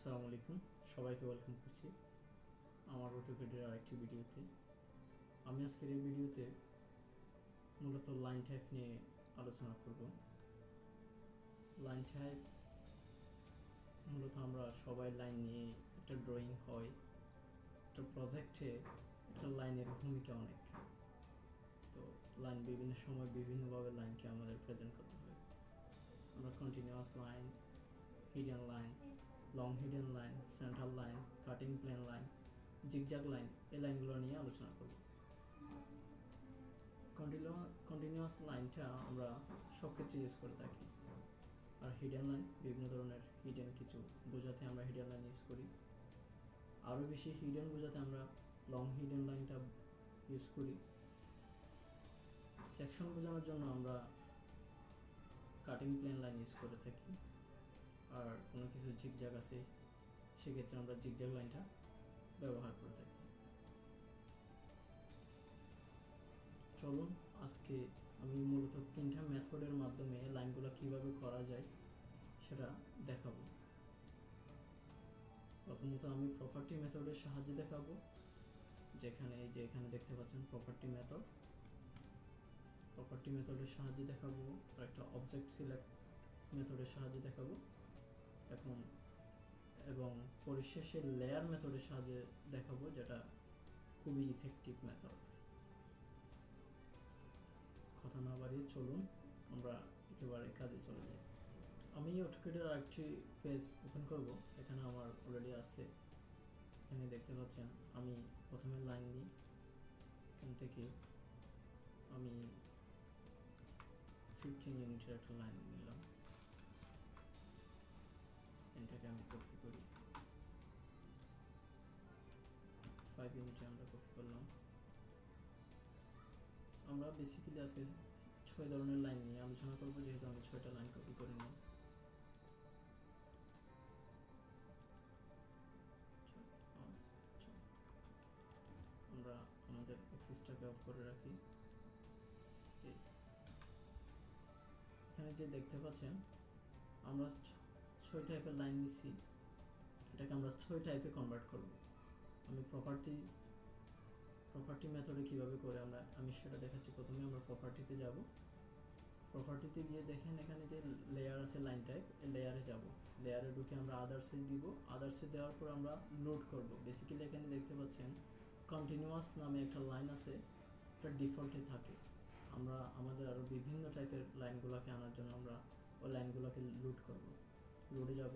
আসসালামু আলাইকুম, সবাইকে ওয়েলকাম করছি আমার অটোক্যাডের আরেকটি ভিডিওতে। আমি আজকের এই ভিডিওতে মূলত লাইন টাইপ নিয়ে আলোচনা করব। লাইন টাইপ মূলত আমরা সবাই লাইন নিয়ে একটা ড্রয়িং হয়, একটা প্রজেক্টে একটা লাইনের ভূমিকা অনেক। তো লাইন বিভিন্ন সময় বিভিন্নভাবে লাইনকে আমাদের প্রেজেন্ট করতে হয়। আমরা continuous line, hidden line, long hidden line, central line, cutting plane line, zigzag line, এই লাইনগুলো নিয়ে আলোচনা করব। কন্টিনিউয়াস লাইনটা আমরা সব ক্ষেত্রে ইউজ করে থাকি, আর হিডেন লাইন বিভিন্ন ধরনের হিডেন কিছু বোঝাতে আমরা হিডেন লাইন ইউজ করি। আরও বেশি হিডেন বোঝাতে আমরা লং হিডেন লাইনটা ইউজ করি। সেকশন বোঝানোর জন্য আমরা কাটিং প্লেন লাইন ইউজ করে থাকি, আর কোনো কিছু জিগজ্যাগ আছে সেক্ষেত্রে আমরা জিগজ্যাগ লাইনটা ব্যবহার করে থাকি। চলুন আজকে আমি মূলত তিনটা মেথডের মাধ্যমে লাইনগুলো কিভাবে করা যায় সেটা দেখাবো। প্রথমত আমি প্রপার্টি মেথডের সাহায্যে দেখাবো, এখানে দেখতে পাচ্ছেন প্রপার্টি মেথডের সাহায্যে দেখাবো, আর একটা অবজেক্ট সিলেক্ট মেথডের সাহায্যে দেখাবো এবং পরিশেষে লেয়ার মেথডের সাহায্যে দেখাবো, যেটা খুবই ইফেক্টিভ মেথড। কথা না বাড়িয়ে চলুন আমরা একেবারে কাজে চলে যাই। আমি অটোক্যাডের আরেকটি পেজ ওপেন করব। এখানে আমার অলরেডি আছে, এখানে দেখতে পাচ্ছেন। আমি প্রথমে লাইন নিই, এখান থেকে আমি 15 ইউনিটের একটা লাইন নিলাম, এটাকে আমি কপি করি। 5 ইউনিটে আমরা কপি করলাম। আমরা বেসিক্যালি আজকে 6 ধরনের লাইন নিয়ে আলোচনা করবো, যেহেতু আমি 6টা লাইন কপি করে নিই। আমরা আমাদের এক্সিসটাকে অফ করে রাখি। এখানে যে দেখতে পাচ্ছেন আমরা 6 টাইপের লাইন নিচ্ছি, এটাকে আমরা 6 টাইপে কনভার্ট করব। আমি প্রপার্টি মেথডে কীভাবে করে আমি সেটা দেখাচ্ছি। প্রথমে আমরা প্রপার্টিতে যাব। প্রপার্টিতে গিয়ে দেখেন এখানে যে লেয়ার আছে লাইন টাইপ, এই লেয়ারে যাব। লেয়ারে ঢুকে আমরা আদার্সে দিব। আদার্সে দেওয়ার পর আমরা লোড করব। বেসিক্যালি এখানে দেখতে পাচ্ছেন কন্টিনিউয়াস নামে একটা লাইন আছে, এটা ডিফল্টে থাকে। আমরা আমাদের আরও বিভিন্ন টাইপের লাইনগুলোকে আনার জন্য আমরা ওই লাইনগুলোকে লোড করব। লোডে যাব,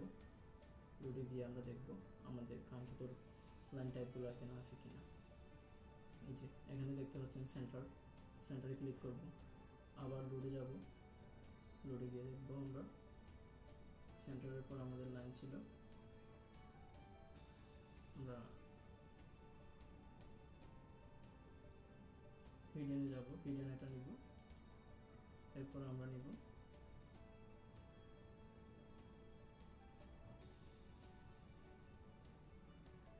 লোডে গিয়ে আমরা দেখব আমাদের কাঙ্ক্ষিত লাইন টাইপগুলো এখানে আছে কিনা। এই যে এখানে দেখতে পাচ্ছেন সেন্টারে ক্লিক করব, আবার লোডে যাব। লোডে গিয়ে দেখবো আমরা সেন্টারের পর আমাদের লাইন ছিল, আমরা হিডেনে যাব, হিডেন এটা নিব। এরপর আমরা নিব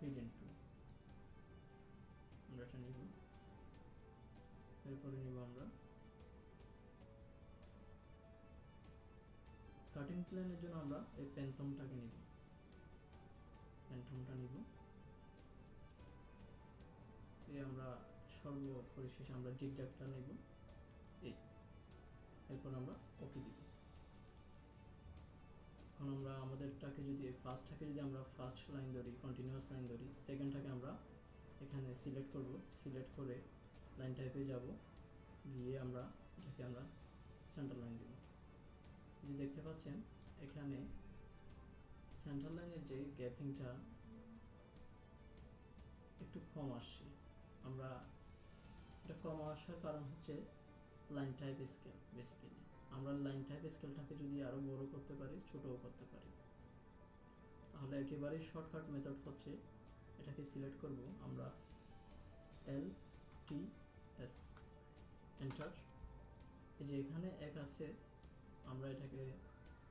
হিডেন 2, আমরা এটা নিব। এরপরে নিব আমরা কাটিং প্লেনের জন্য আমরা এই প্যান্থমটাকে নিব, প্যান্থমটা নিব। আমরা সর্বপরিশেষে আমরা জিগজ্যাগটা নিব। এরপর আমরা ওকে দিব। এখন আমরা আমাদেরটাকে যদি ফার্স্টটাকে যদি আমরা ফার্স্ট লাইন ধরি, কন্টিনিউয়াস লাইন ধরি, সেকেন্ডটাকে আমরা এখানে সিলেক্ট করব। সিলেক্ট করে লাইন টাইপে যাব, গিয়ে আমরা এটাকে আমরা সেন্টার লাইন দিব। যে দেখতে পাচ্ছেন এখানে সেন্টার লাইনের যে গ্যাপিংটা একটু কম আসছে। আমরা এটা কম আসার কারণ হচ্ছে লাইন টাইপ স্কেল। বেসিক্যালি আমরা লাইন টাইপ স্কেলটাকে যদি আরও বড় করতে পারি, ছোটও করতে পারি, তাহলে একেবারেই শর্টকাট মেথড হচ্ছে এটাকে সিলেক্ট করব আমরা LTS, এন্টার। এই যে এখানে এক আছে, আমরা এটাকে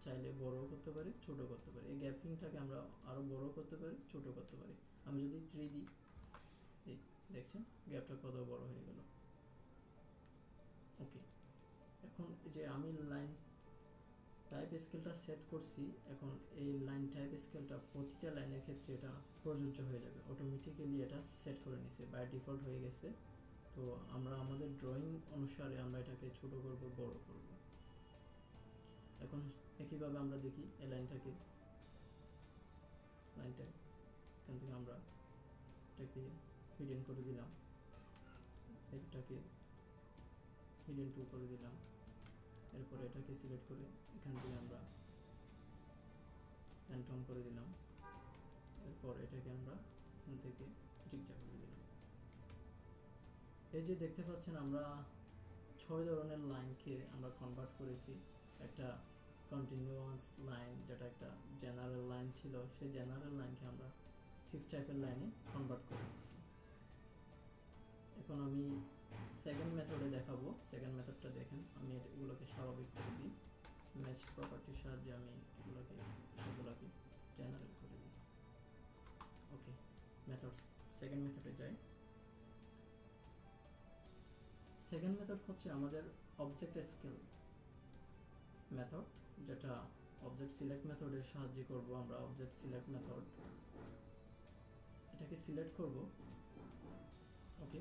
চাইলে বড় করতে পারি, ছোট করতে পারি। এই গ্যাপিংটাকে আমরা আরও বড় করতে পারি, ছোট করতে পারি। আমি যদি 3 দিই, এই দেখছেন গ্যাপটা কত বড় হয়ে গেল। ওকে, এখন যে আমি টাইপ স্কেলটা সেট করছি। এখন এই লাইন টাইপ স্কেলটা প্রতিটা লাইনের ক্ষেত্রে এটা প্রযোজ্য হয়ে যাবে, অটোমেটিক্যালি এটা সেট করে নিছে, বাই ডিফল্ট হয়ে গেছে। তো আমরা আমাদের ড্রয়িং অনুসারে আমরা এটাকে ছোট করব, বড় করব। এখন একইভাবে আমরা দেখি এই লাইনটাকে, লাইনটা এখান থেকে আমরা এটাকে হিডেন করে দিলাম, এটাকে হিডেন টু করে দিলাম। এরপরে এটাকে সিলেক্ট করে এখান থেকে আমরা প্যান্টন করে দিলাম। এরপর এটাকে আমরা এখান থেকে জিগজ্যাগ করে দিলাম। এই যে দেখতে পাচ্ছেন আমরা 6 ধরনের লাইনকে আমরা কনভার্ট করেছি। একটা কন্টিনিউয়াস লাইন, যেটা একটা জেনারেল লাইন ছিল, সেই জেনারেল লাইনকে আমরা 6 টাইপের লাইনে কনভার্ট করে দিচ্ছি। এখন আমি সেকেন্ড মেথডে দেখাবো। সেকেন্ড মেথডটা দেখেন, আমি এগুলোকে স্বাভাবিক করে দিই, ম্যাচ প্রপার্টির সাহায্যে আমি এগুলোকে সবগুলোকে জেনারেল করে দিই। ওকে, মেথড সেকেন্ড মেথডে যাই। সেকেন্ড মেথড হচ্ছে আমাদের অবজেক্ট স্কেল মেথড, যেটা অবজেক্ট সিলেক্ট মেথডের সাহায্যে করব আমরা। অবজেক্ট সিলেক্ট মেথড, এটাকে সিলেক্ট করব। ওকে,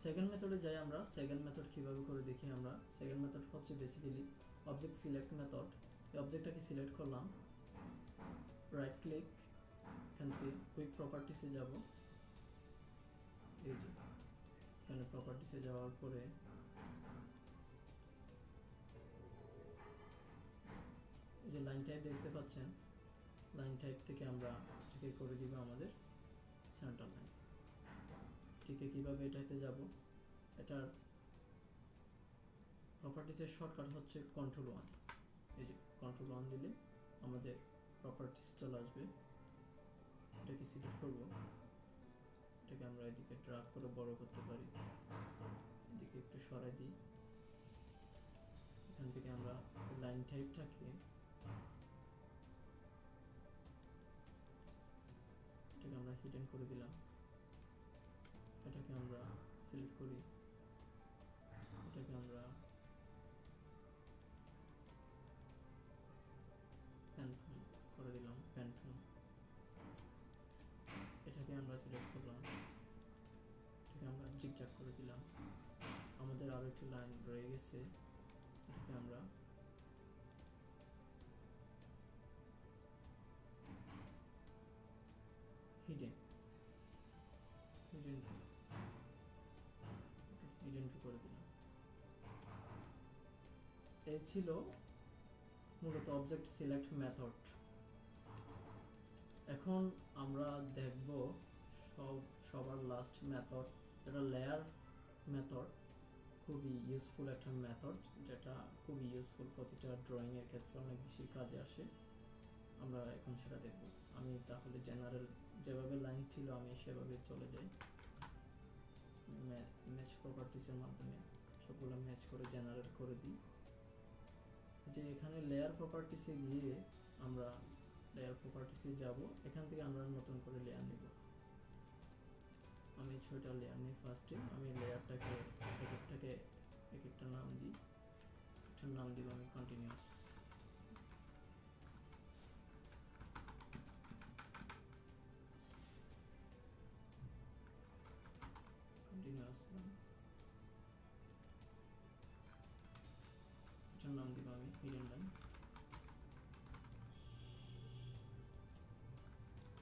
সেকেন্ড মেথডে যাই আমরা। সেকেন্ড মেথড কিভাবে করে দেখি আমরা। সেকেন্ড মেথড হচ্ছে বেসিক্যালি অবজেক্ট সিলেক্ট মেথড। এই অবজেক্টটাকে সিলেক্ট করলাম, রাইট ক্লিক, এখান থেকে কুইক প্রপার্টিসে যাব। এই যে এখানে প্রপার্টিসে যাওয়ার পরে এই যে লাইন টাইপ দেখতে পাচ্ছেন, লাইন টাইপ থেকে আমরা এটাকে করে দিব আমাদের সেন্টার লাইন। ঠিক কিভাবে এটাতে যাব, এটার প্রপার্টিসের শর্টকাট হচ্ছে Ctrl+1। এই যে Ctrl+1 দিলে আমাদের প্রপার্টিস চলে আসবে। এটাকে সিলেক্ট করব, এটাকে আমরা এদিকে ড্র্যাগ করে বড় করতে পারি, এদিকে একটু সরাই দিই। এখান থেকে আমরা লাইন টাইপটাকে এটাকে আমরা হিডেন করে দিলাম। এটাকে আমরা সিলেক্ট করি, এটাকে আমরা প্যান্থন করে দিলাম, প্যান্থন। এটাকে আমরা সিলেক্ট করলাম, এটাকে আমরা জিগজ্যাগ করে দিলাম। আমাদের আরো একটি লাইন রয়ে গেছে, এটাকে আমরা হিডেন করে দিলাম। এই ছিল মূলত অবজেক্ট সিলেক্ট মেথড। এখন আমরা দেখব সবার লাস্ট মেথড, যেটা লেয়ার মেথড। খুবই ইউজফুল একটা মেথড, যেটা খুবই ইউজফুল, প্রতিটা ড্রয়িং এর ক্ষেত্রে অনেক বেশি কাজে আসে। আমরা এখন সেটা দেখব। আমি তাহলে জেনারেল যেভাবে লাইন ছিল আমি সেভাবে চলে যাই, ম্যাচ প্রপার্টিসের মাধ্যমে সবগুলো ম্যাচ করে জেনারেল করে দিই। যে এখানে লেয়ার প্রপার্টিসে গিয়ে আমরা লেয়ার প্রপার্টিসে যাব, এখান থেকে আমরা নতুন করে লেয়ার নিব। আমি 6টা লেয়ার নিই। ফার্স্টে আমি লেয়ারটাকে এক একটা নাম দিই। এটার নাম দিব আমি কন্টিনিউয়াস। এটার নাম দিব আমি হিডেন লাইন।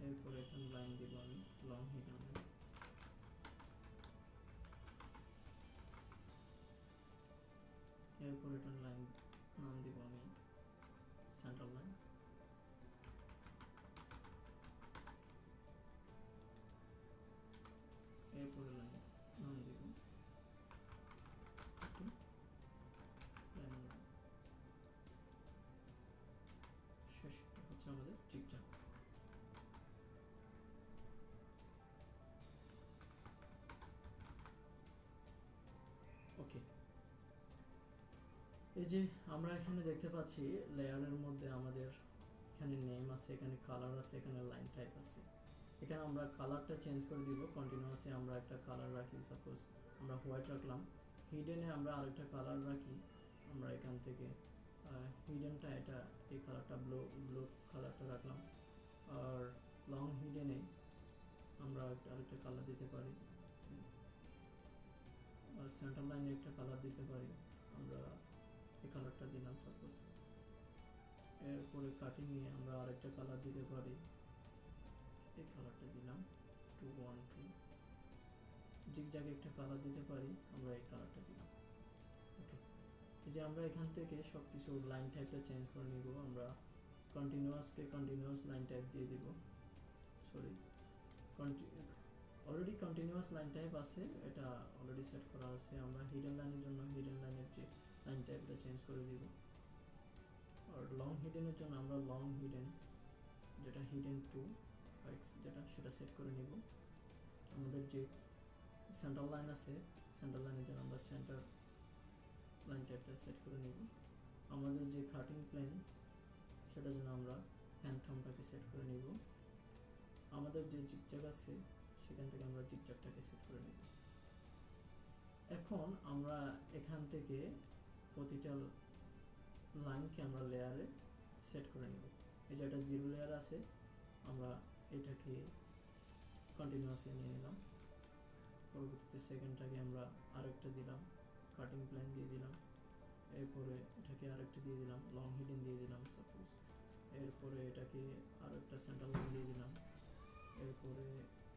এরপরে এখানে লাইন দিব আমি লং হিডেন লাইন। এরপর এটার লাইন নাম দিব আমি সেন্টার লাইন। এরপরে লাইন নাম দিব শেষটা হচ্ছে আমাদের জিগজ্যাগ। ওকে, এই যে আমরা এখানে দেখতে পাচ্ছি লেয়ারের মধ্যে আমাদের এখানে নেম আছে, এখানে কালার আছে, এখানে লাইন টাইপ আছে। এখানে আমরা কালারটা চেঞ্জ করে দিব। কন্টিনিউয়াসে আমরা একটা কালার রাখি, সাপোজ আমরা হোয়াইট রাখলাম। হিডেনে আমরা আরেকটা কালার রাখি। আমরা এখান থেকে হিডেনটা এটা এই কালারটা ব্লু কালারটা রাখলাম। আর লং হিডেনে আমরা আরেকটা কালার দিতে পারি, আর সেন্টার লাইনে একটা কালার দিতে পারি, আমরা এই কালারটা দিলাম সাপোজ। এরপরে কাটিংয়ে আমরা আরেকটা কালার দিতে পারি, এই কালারটা দিলাম 212। জিগজ্যাগে একটা কালার দিতে পারি, আমরা এই কালারটা দিলাম। ওকে, এই যে আমরা এখান থেকে সব কিছু লাইন টাইপটা চেঞ্জ করে নিব। আমরা কন্টিনিউয়াসকে কন্টিনিউয়াস লাইন টাইপ দিয়ে দিব, sorry already continuous line type আছে, এটা অলরেডি সেট করা আছে। আমরা হিডেন লাইনের জন্য হিডেন লাইনের যে লাইন টাইপটা চেঞ্জ করে দিব। আর লং হিডেনের জন্য আমরা লং হিডেন যেটা হিডেন 2 যেটা সেটা সেট করে নিব। আমাদের যে সেন্টার লাইন আছে, সেন্টার লাইনের জন্য আমরা সেন্টার লাইন টাইপটা সেট করে নিব। আমাদের যে কাটিং প্লেন সেটার জন্য আমরা ফ্যান্টমটাকে সেট করে নিব। আমাদের যে জিগজ্যাগ আছে সেখান থেকে আমরা জিগজ্যাগটাকে সেট করে নিব। এখন আমরা এখান থেকে প্রতিটা লাইনকে আমরা লেয়ারে সেট করে নিব। এই যে একটা 0 লেয়ার আছে, আমরা এটাকে কন্টিনিউয়াসলি নিয়ে নিলাম। পরবর্তীতে সেকেন্ডটাকে আমরা আরেকটা দিলাম, কাটিং প্লেন দিয়ে দিলাম। এরপরে এটাকে আরেকটা দিয়ে দিলাম, লং হিডেন দিয়ে দিলাম সাপোজ। এরপরে এটাকে আরেকটা সেন্টার লাইন দিয়ে দিলাম। এরপরে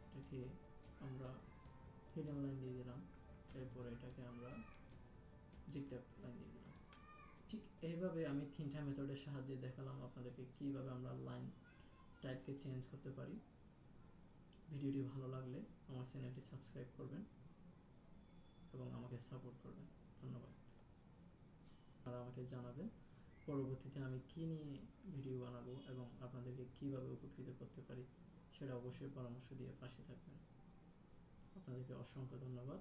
এটাকে আমরা হিডেন লাইন দিয়ে দিলাম। এরপরে এটাকে আমরা জিগজ্যাগ লাইন দিয়ে দিলাম। ঠিক এইভাবে আমি 3টা মেথডের সাহায্যে দেখালাম আপনাদেরকে কিভাবে আমরা লাইন টাইপকে চেঞ্জ করতে পারি। ভিডিওটি ভালো লাগলে আমার চ্যানেলটি সাবস্ক্রাইব করবেন এবং আমাকে সাপোর্ট করবেন। ধন্যবাদ। আর আমাকে জানাবেন পরবর্তীতে আমি কী নিয়ে ভিডিও বানাবো এবং আপনাদেরকে কীভাবে উপকৃত করতে পারি, সেটা অবশ্যই পরামর্শ দিয়ে পাশে থাকবেন। আপনাদেরকে অসংখ্য ধন্যবাদ।